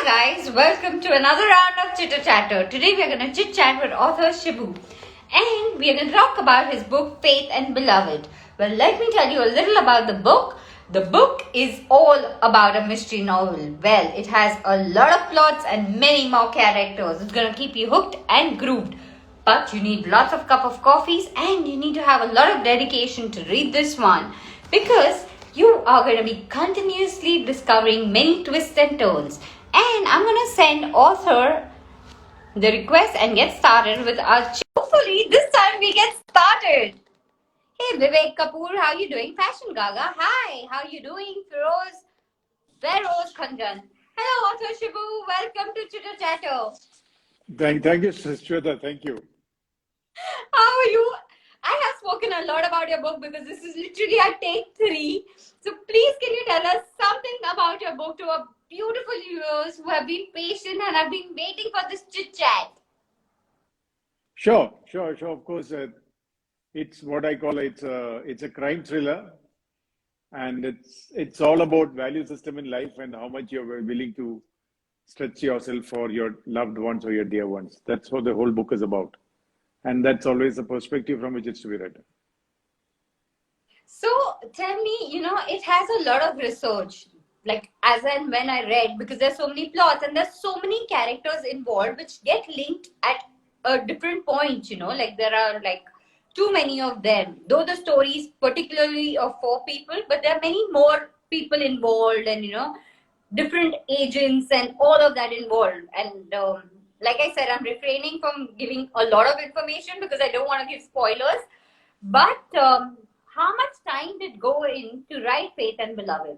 Hi guys, welcome to another round of Chitter Chatter. Today we are going to chit chat with author Shibu and we are going to talk about his book Faith and Beloved. Well, let me tell you a little about the book. The book is all about a mystery novel. Well, it has a lot of plots and many more characters. It's going to keep you hooked and grooved. But you need lots of cup of coffees and you need to have a lot of dedication to read this one because you are going to be continuously discovering many twists and turns. And I'm going to send author the request and get started with our hopefully this time we get started. Hey Vivek Kapoor, how you doing? Fashion Gaga, hi, how you doing? Feroz Khanjan. Hello author Shibu, welcome to Chitter Chatter. Thank you, Shweta. Thank you. How are you? I have spoken a lot about your book because this is literally our take 3. So please can you tell us something about your book to our beautiful viewers who have been patient and have been waiting for this chit chat? Sure. Of course, it's what I call it's a crime thriller, and it's all about value system in life and how much you're willing to stretch yourself for your loved ones or your dear ones. That's what the whole book is about, and that's always the perspective from which it's to be read. So tell me, it has a lot of research. Like as and when I read, because there's so many plots and there's so many characters involved which get linked at a different point, like there are like too many of them. Though the story is particularly of 4 people, but there are many more people involved and different agents and all of that involved. And like I said, I'm refraining from giving a lot of information because I don't want to give spoilers. But how much time did go in to write Faith and Beloved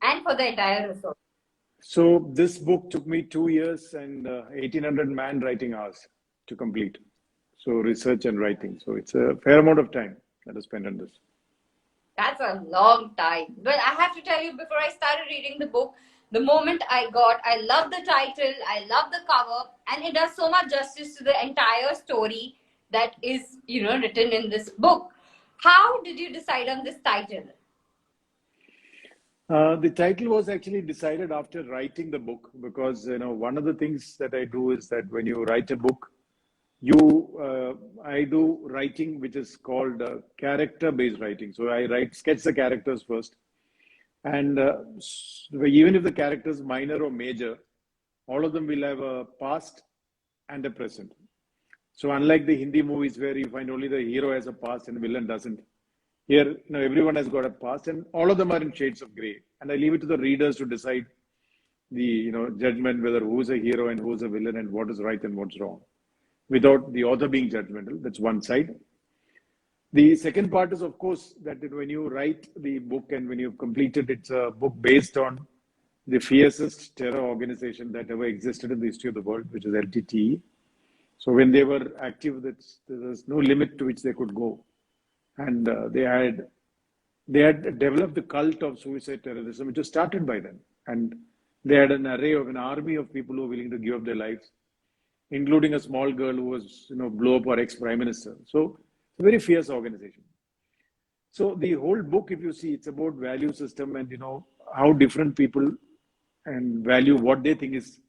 and for the entire research? So this book took me 2 years and 1,800 man writing hours to complete. So research and writing. So it's a fair amount of time that I spent on this. That's a long time. But I have to tell you, before I started reading the book, the moment I love the title, I love the cover, and it does so much justice to the entire story that is, written in this book. How did you decide on this title? The title was actually decided after writing the book because one of the things that I do is that when you write a book, I do writing which is called character-based writing. So I sketch the characters first, and even if the character is minor or major, all of them will have a past and a present. So unlike the Hindi movies where you find only the hero has a past and the villain doesn't, here everyone has got a past and all of them are in shades of gray. And I leave it to the readers to decide the judgment whether who's a hero and who's a villain and what is right and what's wrong, without the author being judgmental. That's one side. The second part is, of course, that when you write the book and when you've completed, it's a book based on the fiercest terror organization that ever existed in the history of the world, which is LTTE. So when they were active, there was no limit to which they could go. And they had developed the cult of suicide terrorism, which was started by them. And they had an army of people who were willing to give up their lives, including a small girl who was, blow up our ex-prime minister. So it's a very fierce organization. So the whole book, if you see, it's about value system and, how different people and value what they think is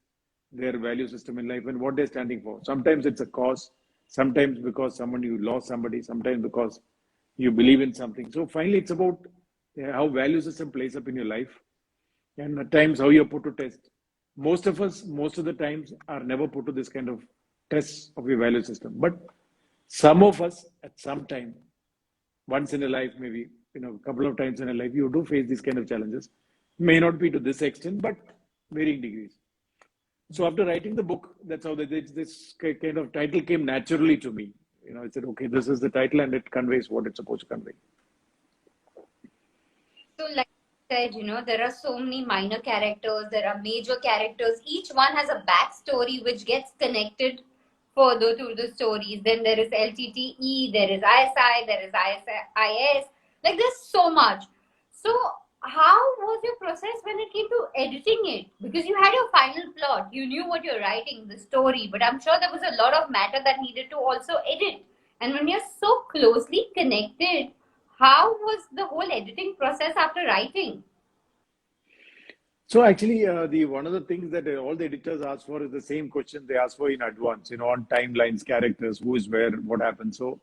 their value system in life and what they're standing for. Sometimes it's a cause, sometimes because you lost somebody, sometimes because you believe in something. So finally, it's about how value system plays up in your life and at times how you're put to test. Most of us, most of the times, are never put to this kind of tests of your value system. But some of us, at some time, once in a life, maybe a couple of times in a life, you do face these kind of challenges. May not be to this extent, but varying degrees. So after writing the book, that's how this kind of title came naturally to me. I said, okay, this is the title and it conveys what it's supposed to convey. So like I said, there are so many minor characters, there are major characters. Each one has a backstory which gets connected further through the stories. Then there is LTTE, there is ISI, there is IS. Like there's so much. So how was your process when it came to editing it? Because you had your final plot, you knew what you're writing, the story, but I'm sure there was a lot of matter that needed to also edit. And when you're so closely connected, how was the whole editing process after writing? So actually, the one of the things that all the editors ask for is the same question they ask for in advance, on timelines, characters, who is where, what happens. So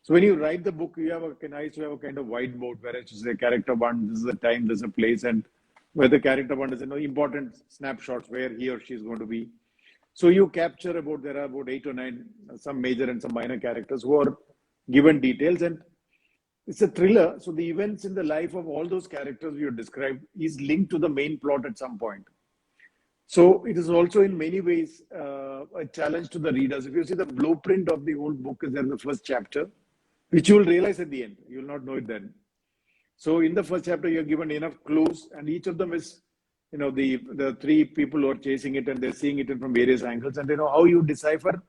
when you write the book, you have I used to have a kind of whiteboard where I used to say character one, this is the time, this is a place, and where the character one is, important snapshots where he or she is going to be. So you capture there are about 8 or 9, some major and some minor characters who are given details, and it's a thriller. So the events in the life of all those characters you described is linked to the main plot at some point. So it is also in many ways a challenge to the readers. If you see the blueprint of the whole book is there in the first chapter, which you will realize at the end. You will not know it then. So in the first chapter, you're given enough clues, and each of them is, the three people who are chasing it, and they're seeing it from various angles, and how you decipher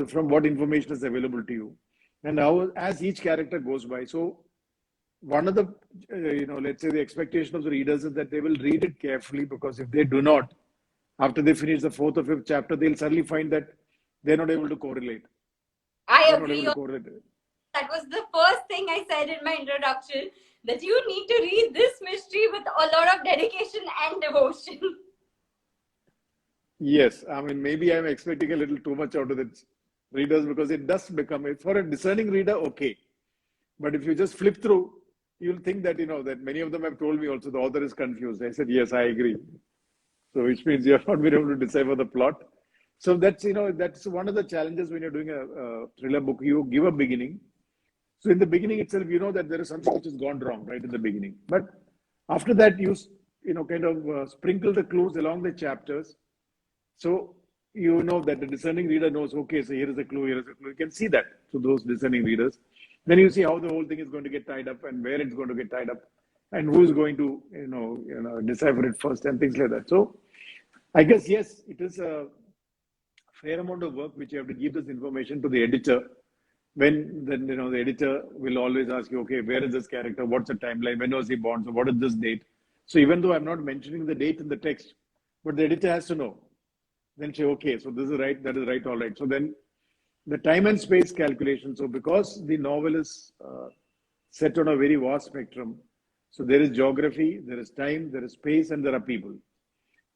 from what information is available to you, and how as each character goes by. So one of the, let's say the expectation of the readers is that they will read it carefully, because if they do not, after they finish the fourth or fifth chapter, they'll suddenly find that they're not able to correlate. I They're agree. not able to correlate. That was the first thing I said in my introduction, that you need to read this mystery with a lot of dedication and devotion. Yes, I mean, maybe I'm expecting a little too much out of the readers, because it does become, for a discerning reader, okay. But if you just flip through, you'll think that, that many of them have told me also the author is confused. I said, yes, I agree. So which means you have not been able to decipher the plot. So that's, that's one of the challenges when you're doing a thriller book. You give a beginning. So in the beginning itself, you know that there is something which has gone wrong right in the beginning. But after that, you kind of sprinkle the clues along the chapters. So you know that the discerning reader knows, okay, so here is a clue, here is a clue. You can see that to those discerning readers. Then you see how the whole thing is going to get tied up, and where it's going to get tied up, and who is going to, decipher it first, and things like that. So I guess, yes, it is a fair amount of work which you have to give this information to the editor. When then, the editor will always ask you, okay, where is this character? What's the timeline? When was he born? So what is this date? So even though I'm not mentioning the date in the text, but the editor has to know. Then say, okay, so this is right, that is right, all right. So then the time and space calculation. So because the novel is set on a very vast spectrum, so there is geography, there is time, there is space, and there are people.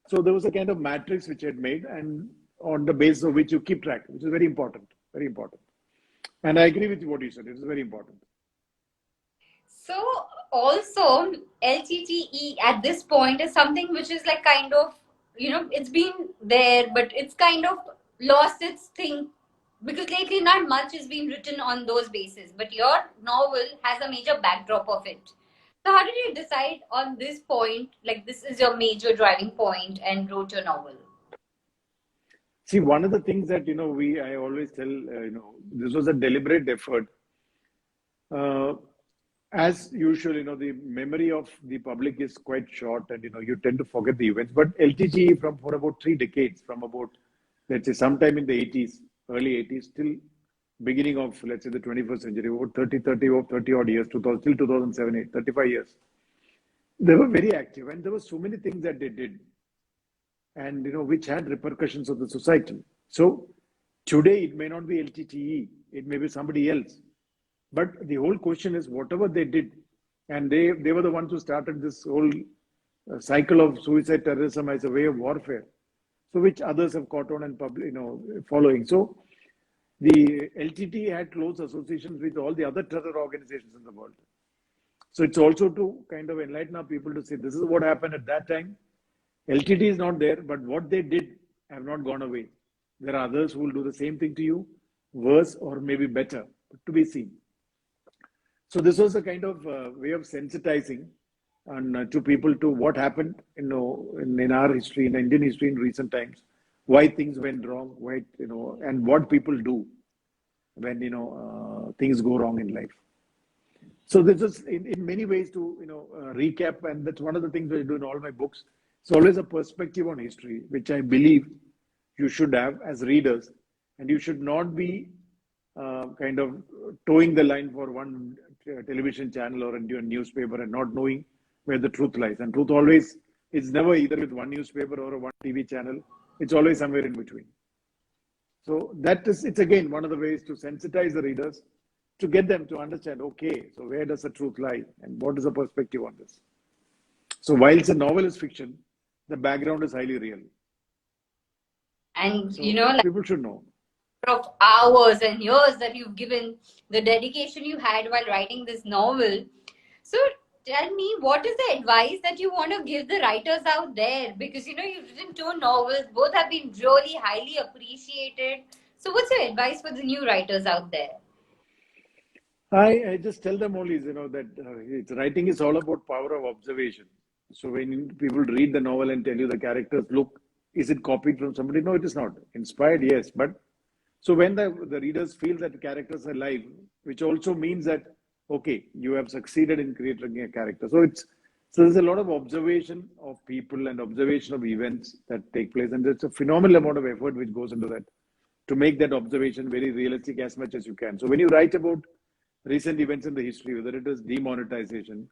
So there was a kind of matrix which I had made, and on the basis of which you keep track, which is very important, very important. And I agree with what you said. It is very important. So also LTTE at this point is something which is like kind of, it's been there, but it's kind of lost its thing, because lately not much is being written on those bases. But your novel has a major backdrop of it. So how did you decide on this point, like this is your major driving point, and wrote your novel? See, one of the things that, I always tell, this was a deliberate effort. As usual, the memory of the public is quite short, and, you tend to forget the events. But LTG for about 3 decades, from about, let's say, sometime in the 80s, early 80s, till beginning of, let's say, the 21st century, about 30 odd years, 2000, till 2007, 8, 35 years. They were very active, and there were so many things that they did, and which had repercussions of the society. So today it may not be LTTE, it may be somebody else. But the whole question is, whatever they did, and they were the ones who started this whole cycle of suicide terrorism as a way of warfare, so which others have caught on and following. So the LTT had close associations with all the other terror organizations in the world. So it's also to kind of enlighten our people to say, this is what happened at that time. LTT is not there, but what they did have not gone away. There are others who will do the same thing to you, worse or maybe better, but to be seen. So this was a kind of way of sensitizing and to people to what happened, in our history, in Indian history in recent times, why things went wrong, why, and what people do when, things go wrong in life. So this is in many ways to, recap, and that's one of the things I do in all my books. It's always a perspective on history, which I believe you should have as readers, and you should not be kind of towing the line for one television channel or a newspaper and not knowing where the truth lies. And truth always is never either with one newspaper or one TV channel. It's always somewhere in between. So it's again one of the ways to sensitize the readers, to get them to understand, okay, so where does the truth lie and what is the perspective on this? So while a novel is fiction, the background is highly real. And So like people should know. of hours and years that you've given, the dedication you had while writing this novel. So tell me, what is the advice that you want to give the writers out there? Because you've written two novels, both have been really highly appreciated. So what's your advice for the new writers out there? I just tell them only, that writing is all about power of observation. So when people read the novel and tell you the characters look, is it copied from somebody? No, it is not. Inspired, yes. But so when the readers feel that the characters are alive, which also means that, okay, you have succeeded in creating a character. So there's a lot of observation of people and observation of events that take place. And there's a phenomenal amount of effort which goes into that to make that observation very realistic as much as you can. So when you write about recent events in the history, whether it is demonetization,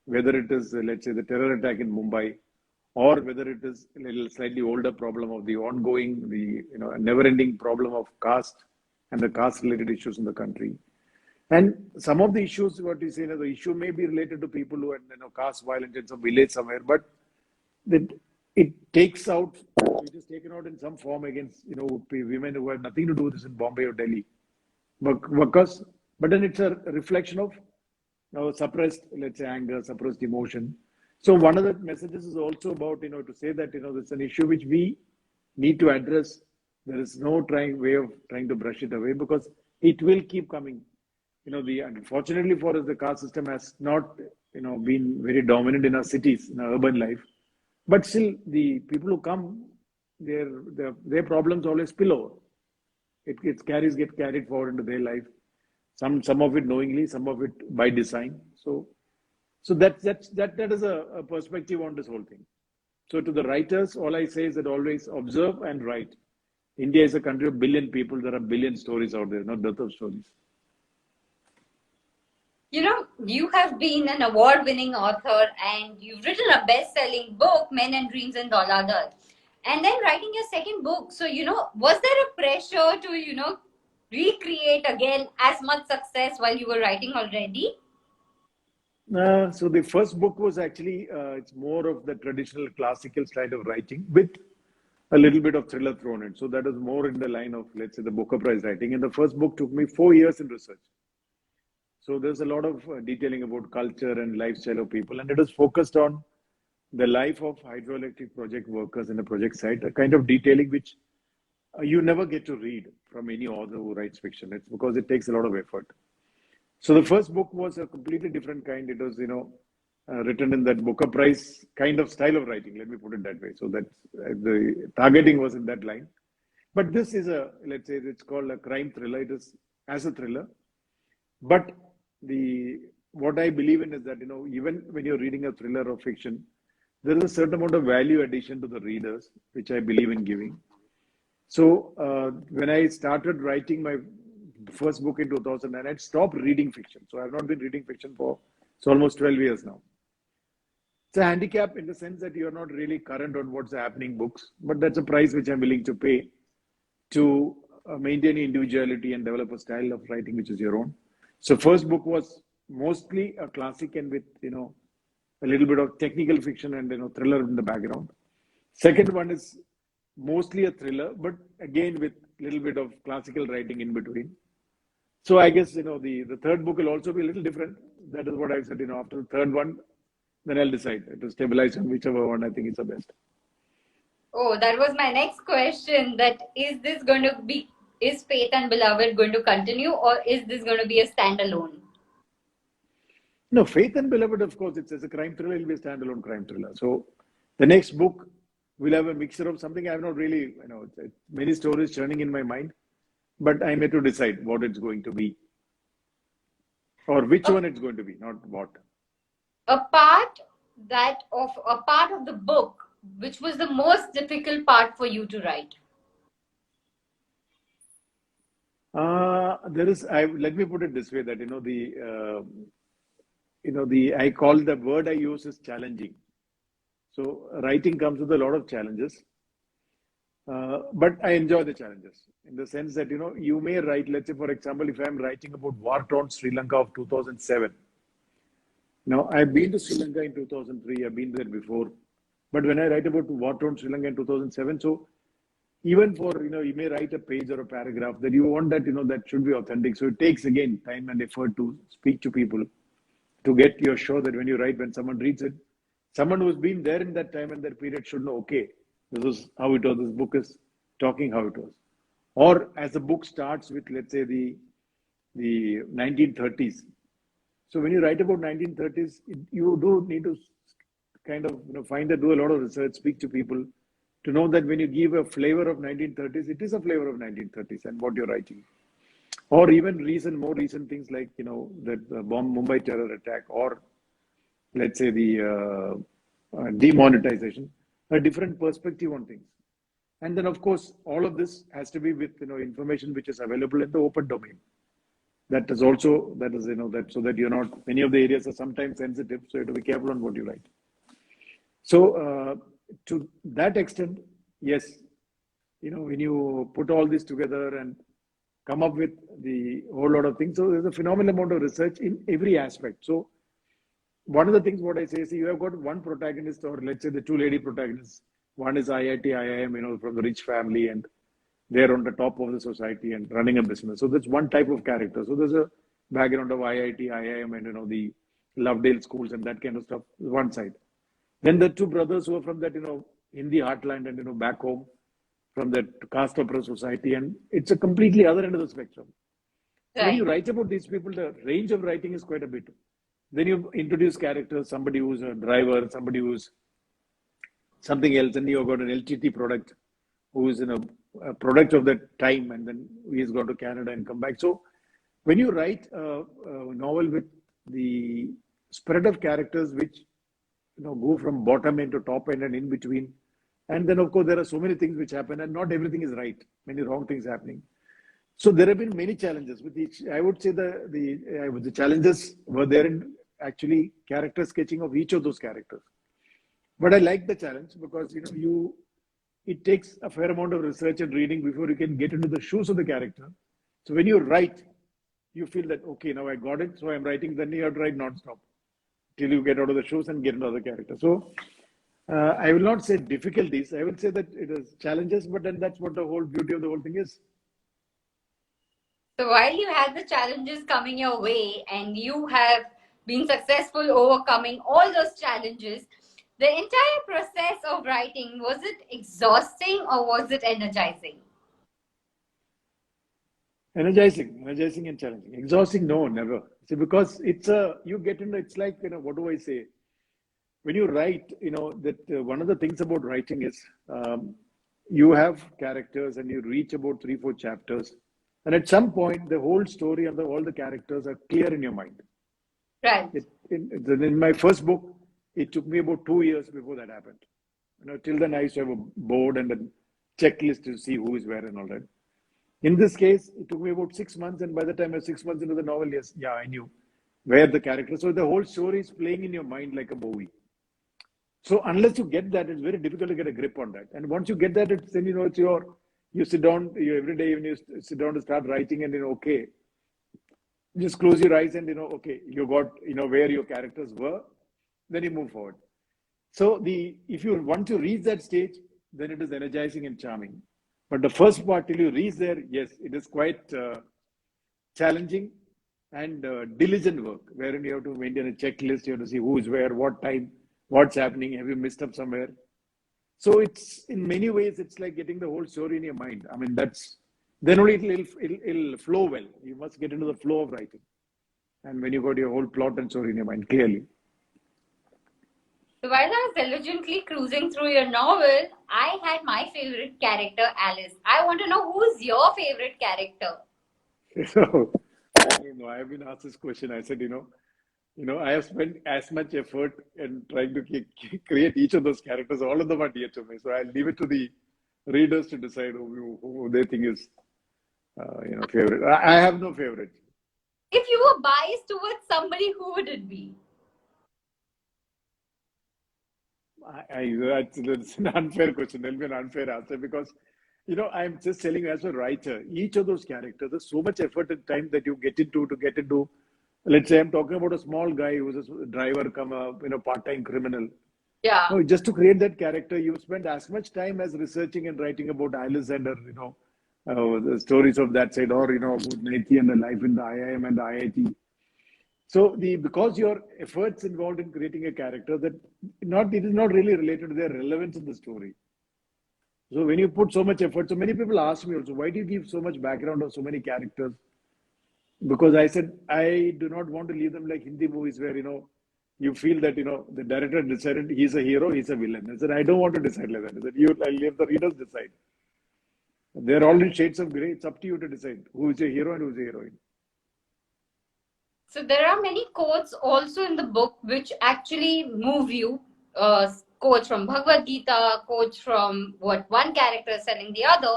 whether it is, let's say, the terror attack in Mumbai, or whether it is a little slightly older problem of the ongoing, the never-ending problem of caste and the caste-related issues in the country. And some of the issues, what you say, the issue may be related to people who are caste violence in some village somewhere, but that it takes out, it is taken out in some form against women who have nothing to do with this in Bombay or Delhi, because but then it's a reflection of suppressed, let's say, anger, suppressed emotion. So one of the messages is also about, to say that, it's an issue which we need to address. There is no way of trying to brush it away because it will keep coming. Unfortunately for us, the caste system has not, been very dominant in our cities, in our urban life. But still, the people who come, their problems always spill over. It get carried forward into their life. Some of it knowingly, some of it by design. So that is a perspective on this whole thing. So to the writers, all I say is that always observe and write. India is a country of billion people. There are billion stories out there, not dearth of stories. You have been an award-winning author and you've written a best-selling book, Men and Dreams and Dollar. And then writing your second book. So, was there a pressure to, recreate again as much success while you were writing already? So the first book was actually, it's more of the traditional classical style of writing with a little bit of thriller thrown in. So that was more in the line of, let's say, the Booker Prize writing. And the first book took me 4 years in research. So there's a lot of detailing about culture and lifestyle of people. And it is focused on the life of hydroelectric project workers in a project site, a kind of detailing which you never get to read from any author who writes fiction. It's because it takes a lot of effort. So the first book was a completely different kind. It was, written in that Booker Prize kind of style of writing. Let me put it that way. So that the targeting was in that line. But this is let's say, it's called a crime thriller. It is as a thriller. But what I believe in is that, even when you're reading a thriller or fiction, there is a certain amount of value addition to the readers, which I believe in giving. So when I started writing my first book in 2009, I'd stopped reading fiction. So I've not been reading fiction for almost 12 years now. It's a handicap in the sense that you're not really current on what's happening books, but that's a price which I'm willing to pay to maintain individuality and develop a style of writing which is your own. So first book was mostly a classic and with, a little bit of technical fiction and, thriller in the background. Second one is mostly a thriller, but again with a little bit of classical writing in between. So I guess, the third book will also be a little different. That is what I said, after the third one, then I'll decide to stabilize on whichever one I think is the best. Oh, that was my next question. Is Faith and Beloved going to continue or is this going to be a standalone? No, Faith and Beloved, of course, it's as a crime thriller, it'll be a standalone crime thriller. So the next book will have a mixture of something I've not really, many stories churning in my mind, but I'm yet to decide what it's going to be or which one it's going to be, not what. A part of the book, which was the most difficult part for you to write? Let me put it this way that, I call the word I use is challenging. So writing comes with a lot of challenges, but I enjoy the challenges in the sense that, you may write, let's say, for example, if I'm writing about war-torn Sri Lanka of 2007. Now, I've been to Sri Lanka in 2003. I've been there before. But when I write about war-torn Sri Lanka in 2007, so even for, you may write a page or a paragraph that you want that, that should be authentic. So it takes, again, time and effort to speak to people to get you sure that when you write, when someone reads it, someone who's been there in that time and that period should know, okay, this is how it was, this book is talking how it was. Or as the book starts with, let's say, the 1930s. So when you write about 1930s, you do need to kind of do a lot of research, speak to people, to know that when you give a flavor of 1930s, it is a flavor of 1930s and what you're writing. Or even more recent things like, that Mumbai terror attack, or let's say the demonetization, a different perspective on things. And then, of course, all of this has to be with, information which is available in the open domain. That is, so that you're not, many of the areas are sometimes sensitive, so you have to be careful on what you write. So to that extent, yes, when you put all this together and come up with the whole lot of things, so there's a phenomenal amount of research in every aspect. So one of the things what I say is, you have got one protagonist, or let's say the two lady protagonists. One is IIT, IIM, from the rich family, and they're on the top of the society and running a business. So that's one type of character. So there's a background of IIT, IIM, and the Lovedale schools and that kind of stuff, one side. Then the two brothers who are from that, Hindi heartland and, back home from that caste opera society. And it's a completely other end of the spectrum. So when you write about these people, the range of writing is quite a bit. Then you introduce characters, somebody who's a driver, somebody who's something else, and you've got an LTT product who is a product of that time, and then he's gone to Canada and come back. So when you write a novel with the spread of characters which go from bottom end to top end and in between, and then of course there are so many things which happen, and not everything is right, many wrong things happening. So there have been many challenges with each. I would say the challenges were there in actually character sketching of each of those characters. But I like the challenge because it takes a fair amount of research and reading before you can get into the shoes of the character. So when you write, you feel that, okay, now I got it, so I'm writing. Then you have to write non-stop till you get out of the shoes and get into the character. So I will not say difficulties. I will say that it is challenges, but then that's what the whole beauty of the whole thing is. So while you had the challenges coming your way and you have been successful overcoming all those challenges, the entire process of writing, was it exhausting or was it energizing? Energizing and challenging. Exhausting, no, never. See, because you get into, it's like, what do I say? When you write, that one of the things about writing is you have characters and you reach about 3-4 chapters. And at some point, the whole story and all the characters are clear in your mind. Right. In my first book, it took me about 2 years before that happened. Till then, I used to have a board and a checklist to see who is where and all that. In this case, it took me about 6 months. And by the time I was 6 months into the novel, I knew where the character. So the whole story is playing in your mind like a movie. So unless you get that, it's very difficult to get a grip on that. And once you get that, then it's you sit down, every day when you sit down to start writing, and okay, just close your eyes and okay, you got where your characters were, then you move forward. So if you want to reach that stage, then it is energizing and charming. But the first part till you reach there, yes, it is quite challenging and diligent work, wherein you have to maintain a checklist, you have to see who is where, what time, what's happening, have you missed up somewhere. So it's, in many ways, it's like getting the whole story in your mind. I mean, then only it'll flow well. You must get into the flow of writing. And when you got your whole plot and story in your mind, clearly. So while I was diligently cruising through your novel, I had my favorite character, Alice. I want to know, who's your favorite character? So, I don't know. I have been asked this question. I said, I have spent as much effort in trying to create each of those characters. All of them are dear to me. So I'll leave it to the readers to decide who they think is, favorite. I have no favorite. If you were biased towards somebody, who would it be? It's an unfair question. There'll be an unfair answer because, I'm just telling you as a writer, each of those characters, there's so much effort and time that you get into. Let's say I'm talking about a small guy who's a driver, come a part-time criminal. Yeah. No, just to create that character, you spend as much time as researching and writing about Alice and her, the stories of that side, or about Nike and the life in the IIM and the IIT. So the because your efforts involved in creating a character that not it is not really related to their relevance in the story. So when you put so much effort, so many people ask me also, why do you give so much background of so many characters? Because I said I do not want to leave them like Hindi movies where you feel that the director decided he's a hero, he's a villain. I said I don't want to decide like that. I said I leave the readers decide. They're all in shades of grey. It's up to you to decide who is a hero and who is a heroine. So there are many quotes also in the book which actually move you. Quotes from Bhagavad Gita, quotes from what one character is telling the other.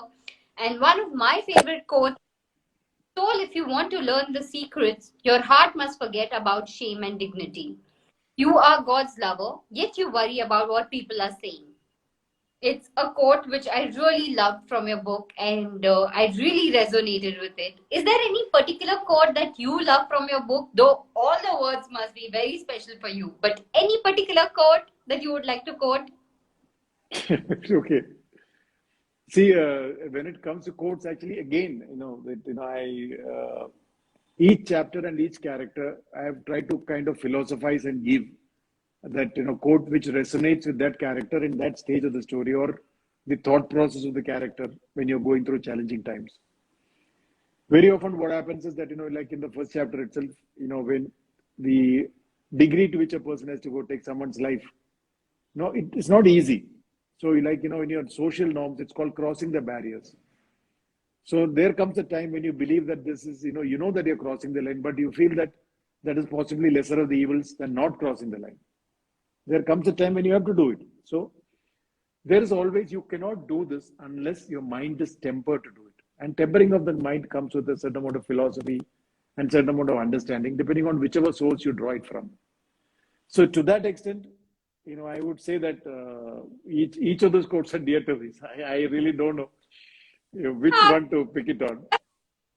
And one of my favorite quotes: soul, if you want to learn the secrets, your heart must forget about shame and dignity. You are God's lover, yet you worry about what people are saying. It's a quote which I really loved from your book, and I really resonated with it. Is there any particular quote that you love from your book? Though all the words must be very special for you, but any particular quote that you would like to quote? Okay. See, when it comes to quotes, actually, again, each chapter and each character, I have tried to kind of philosophize and give that quote which resonates with that character in that stage of the story or the thought process of the character when you're going through challenging times. Very often, what happens is that like in the first chapter itself, when the degree to which a person has to go take someone's life, no, it's not easy. So, like in your social norms, it's called crossing the barriers. So there comes a time when you believe that this is, that you're crossing the line, but you feel that that is possibly lesser of the evils than not crossing the line. There comes a time when you have to do it. So there is always, you cannot do this unless your mind is tempered to do it. And tempering of the mind comes with a certain amount of philosophy and certain amount of understanding, depending on whichever source you draw it from. So to that extent, I would say that each of those quotes are dear to me. I really don't know which one to pick it on.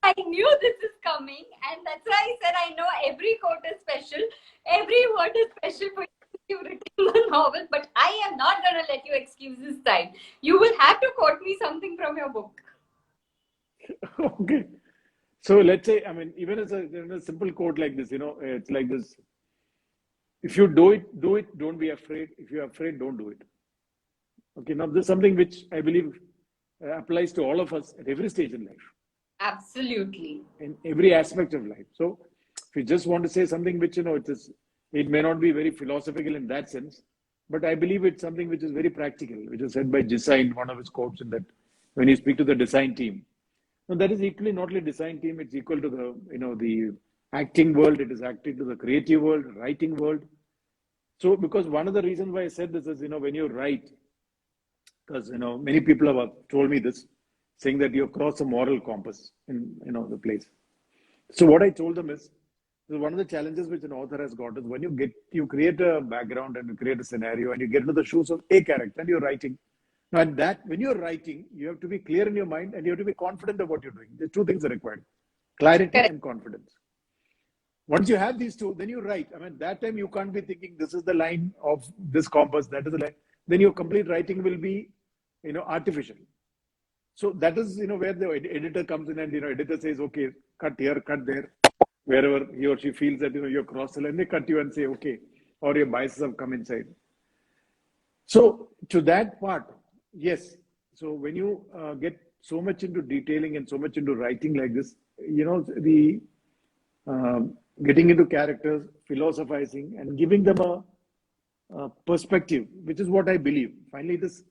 I knew this is coming, and that's why I said I know every quote is special, every word is special for you. You've written the novel, but I am not going to let you excuse this time. You will have to quote me something from your book. Okay. So let's say, I mean, even as a simple quote like this, it's like this. If you do it, do it. Don't be afraid. If you're afraid, don't do it. Okay. Now, this is something which I believe applies to all of us at every stage in life, Absolutely. in every aspect of life. So, if you just want to say something which, it may not be very philosophical in that sense, but I believe it's something which is very practical, which is said by Jisa in one of his quotes in that when you speak to the design team. Now, that is equally not only design team, it's equal to the acting world, it is acting to the creative world, writing world. So, because one of the reasons why I said this is, when you write, because many people have told me this, saying that you cross a moral compass in the place. So what I told them is one of the challenges which an author has got is when you create a background and you create a scenario and you get into the shoes of a character and you're writing. Now, and that when you're writing, you have to be clear in your mind and you have to be confident of what you're doing. The two things are required: clarity Correct. and confidence. Once you have these two, then you write. I mean, that time you can't be thinking this is the line of this compass, that is the line. Then your complete writing will be, artificial. So that is, where the editor comes in and, editor says, okay, cut here, cut there, wherever he or she feels that, you're cross the line, they cut you and say, okay, or your biases have come inside. So to that part, yes. So when you get so much into detailing and so much into writing like this, the getting into characters, philosophizing, and giving them a perspective, which is what I believe. Finally, it is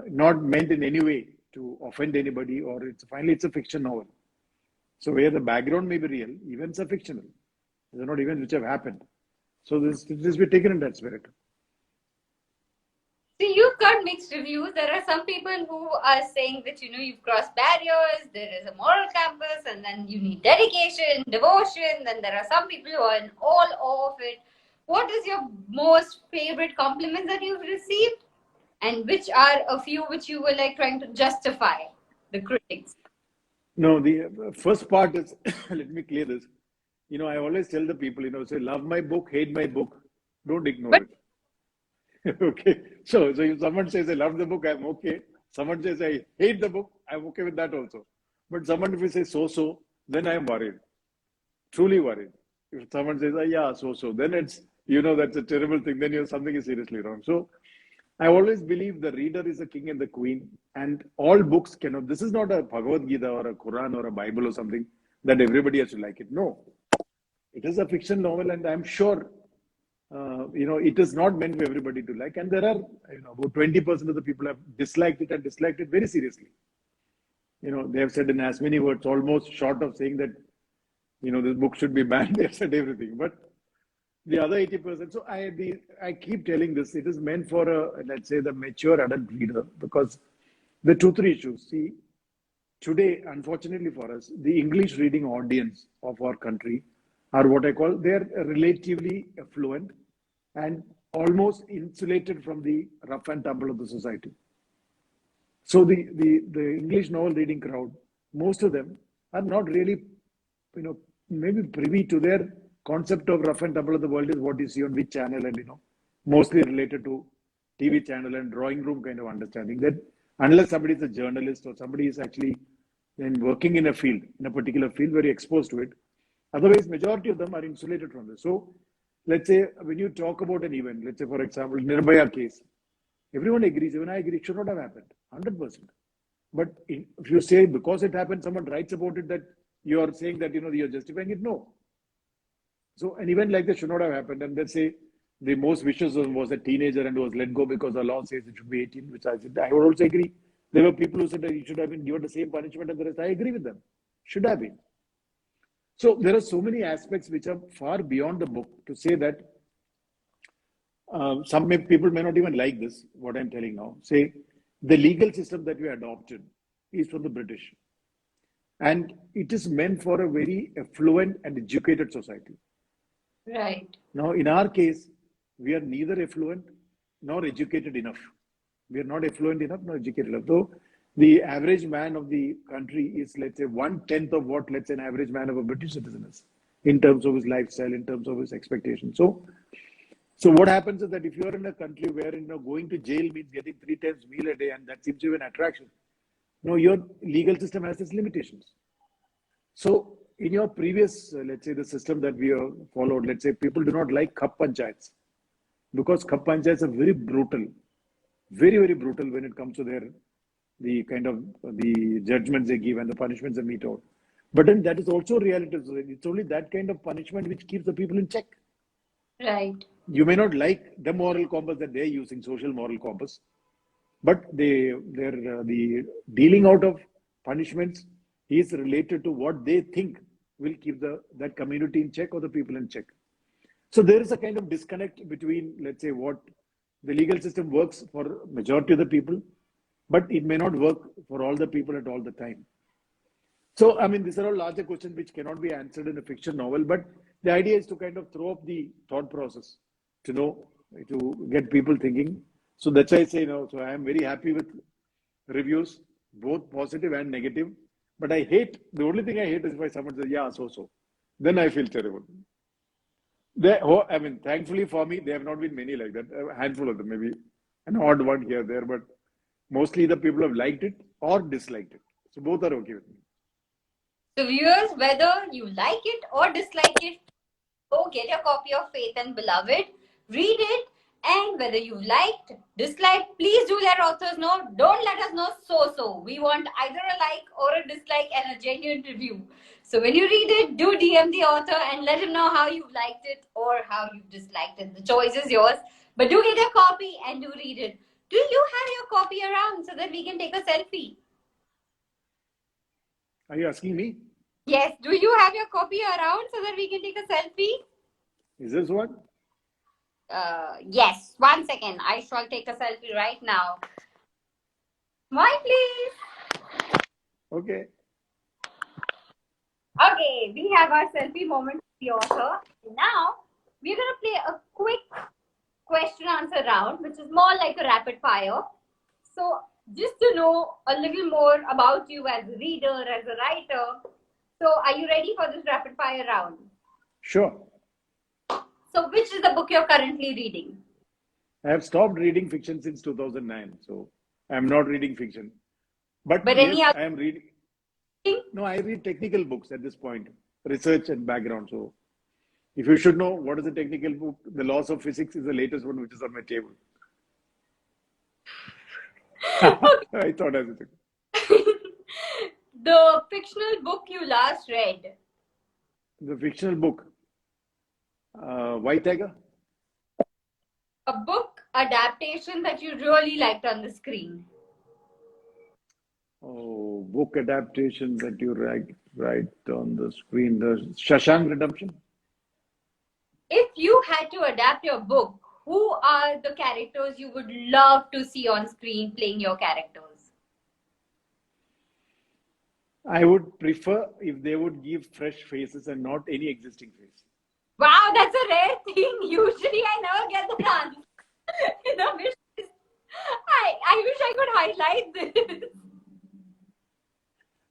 not meant in any way to offend anybody, or it's a fiction novel. So where the background may be real, events are fictional. They're not events which have happened. So this be taken in that spirit. So you've got mixed reviews. There are some people who are saying that you've crossed barriers, there is a moral campus, and then you need dedication, devotion. Then there are some people who are in all awe of it. What is your most favorite compliments that you've received, and which are a few which you were like trying to justify the critics? No, the first part is let me clear this. I always tell the people, say, love my book, hate my book, don't ignore But it. Okay. So if someone says I love the book, I'm okay. Someone says I hate the book, I'm okay with that also. But someone if you say so, then I'm worried, truly worried. If someone says, yeah, so, then it's, that's a terrible thing. Then something is seriously wrong. So I always believe the reader is a king and the queen, and all books cannot. This is not a Bhagavad Gita or a Quran or a Bible or something that everybody has to like it. No, it is a fiction novel, and I'm sure, it is not meant for everybody to like. And there are, about 20% of the people have disliked it and disliked it very seriously. They have said in as many words, almost short of saying that, this book should be banned. They have said everything, but the other 80%. So I keep telling this. It is meant for let's say the mature adult reader because the two three issues. See, today, unfortunately for us, the English reading audience of our country are what I call they're relatively affluent and almost insulated from the rough and tumble of the society. So the English novel reading crowd, most of them are not really, maybe privy to their concept of rough and tumble of the world is what you see on which channel and, mostly related to TV channel and drawing room kind of understanding that unless somebody is a journalist or somebody is actually working in a field, in a particular field, very exposed to it. Otherwise, majority of them are insulated from this. So let's say when you talk about an event, let's say for example, Nirbhaya case, everyone agrees, even I agree, it should not have happened, 100%. But if you say because it happened, someone writes about it that you are saying that, you're justifying it, no. So an event like this should not have happened. And let's say the most vicious one was a teenager and was let go because the law says it should be 18, which I said, I would also agree. There were people who said that he should have been given the same punishment as the rest. I agree with them. Should have been. So there are so many aspects which are far beyond the book to say that people may not even like this, what I'm telling now. Say, the legal system that we adopted is from the British. And it is meant for a very affluent and educated society. Right. Now, in our case, we are neither affluent nor educated enough. We are not affluent enough nor educated enough. So, the average man of the country is, let's say, 1/10 of what, let's say, an average man of a British citizen is in terms of his lifestyle, in terms of his expectations. So what happens is that if you're in a country where going to jail means getting 3 times meal a day, and that seems to be an attraction, your legal system has its limitations. So in your previous, let's say the system that we have followed, let's say people do not like Khap Panchayats because Khap Panchayats are very brutal, very, very brutal when it comes to the kind of the judgments they give and the punishments they mete out. But then that is also reality. It's only that kind of punishment which keeps the people in check. Right. You may not like the moral compass that they're using, social moral compass, but the dealing out of punishments is related to what they think will keep that community in check or the people in check. So there is a kind of disconnect between, let's say, what the legal system works for majority of the people, but it may not work for all the people at all the time. So, I mean, these are all larger questions which cannot be answered in a fiction novel, but the idea is to kind of throw up the thought process to get people thinking. So that's why I say, so I am very happy with reviews, both positive and negative. But the only thing I hate is if someone says, yeah, so. Then I feel terrible. Thankfully for me, there have not been many like that. A handful of them, maybe an odd one here, there, but mostly the people have liked it or disliked it. So both are okay with me. So viewers, whether you like it or dislike it, go get your copy of Faith and Beloved, read it, and whether you liked, disliked, please do let authors know. Don't let us know so. We want either a like or a dislike and a genuine review. So when you read it, do DM the author and let him know how you liked it or how you disliked it. The choice is yours. But do get your copy and do read it. Do you have your copy around so that we can take a selfie? Are you asking me? Yes. Do you have your copy around so that we can take a selfie? Is this one? Yes. 1 second. I shall take a selfie right now. Smile, please. Okay. Okay, we have our selfie moment with the author. Now, we're going to play a quick question answer round, which is more like a rapid fire. So, just to know a little more about you as a reader, as a writer. So, are you ready for this rapid fire round? Sure. So, which is the book you're currently reading? I have stopped reading fiction since 2009, so I'm not reading fiction. But But any yes, other I am reading. thing? No, I read technical books at this point, research and background. So if you should know what is a technical book, The Laws of Physics is the latest one which is on my table. I thought I was. The fictional book you last read. The fictional book, White Tiger. A book adaptation that you really liked on the screen. Oh, book adaptation that you write on the screen. The Shashank Redemption. If you had to adapt your book, who are the characters you would love to see on screen playing your characters? I would prefer if they would give fresh faces and not any existing face. Wow, that's a rare thing. Usually I never get the chance. You know, I wish I could highlight this.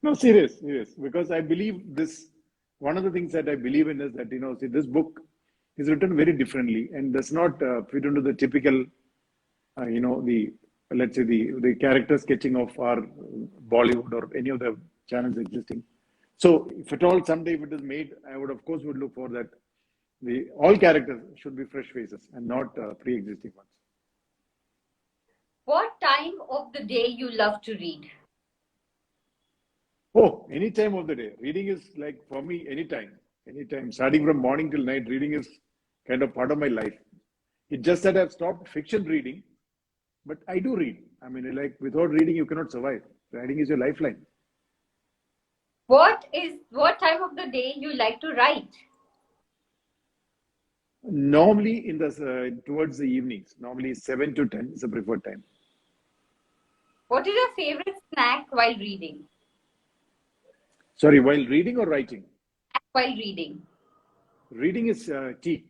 No, serious. Because I believe this. One of the things that I believe in is that see, this book is written very differently and does not fit into the typical, the let's say the character sketching of our Bollywood or any of the channels existing. So, if at all someday if it is made, I would of course would look for that. The all characters should be fresh faces and not pre-existing ones. What time of the day you love to read? Oh, any time of the day. Reading is like for me anytime. Anytime. Starting from morning till night, reading is kind of part of my life. It's just that I've stopped fiction reading, but I do read. I mean, like without reading, you cannot survive. Writing is your lifeline. What time of the day you like to write? Normally, in the towards the evenings, normally 7 to 10 is a preferred time. What is your favorite snack while reading? Sorry, while reading or writing? While reading. Reading is tea,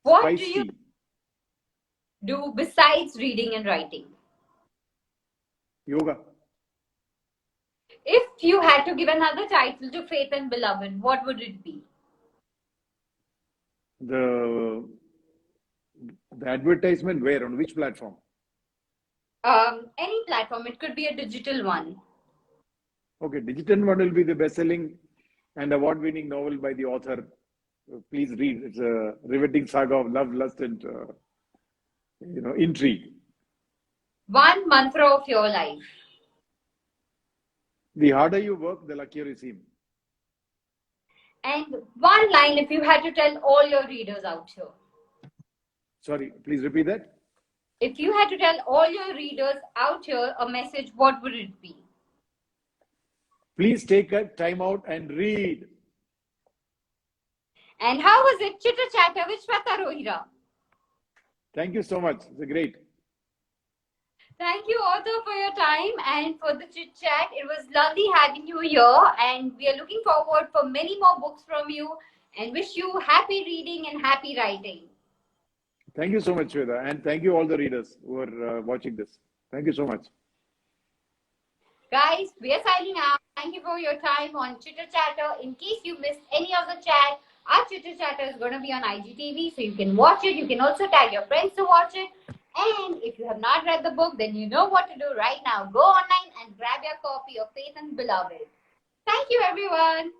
What spice do you tea, do besides reading and writing? yoga. If you had to give another title to Faith and Beloved, what would it be? The the advertisement where on which platform? Any platform. It could be a digital one. Okay, digital one will be the best-selling and award-winning novel by the author. Please read. It's a riveting saga of love, lust, and intrigue. One mantra of your life. The harder you work, the luckier you seem. And one line if you had to tell all your readers out here. Sorry, please repeat that. If you had to tell all your readers out here a message, what would it be? Please take a time out and read. And how was it, Chitter Chatter with Shweta Rohira? Thank you so much. It's great. Thank you, author, for your time and for the chit chat. It was lovely having you here, and we are looking forward for many more books from you. And wish you happy reading and happy writing. Thank you so much, Shweta, and thank you all the readers who are watching this. Thank you so much. Guys, we are signing out. Thank you for your time on Chitter Chatter. In case you missed any of the chat, our Chitter Chatter is going to be on IGTV, so you can watch it. You can also tag your friends to watch it. And if you have not read the book, then you know what to do right now. Go online and grab your copy of Faith and Beloved. Thank you, everyone.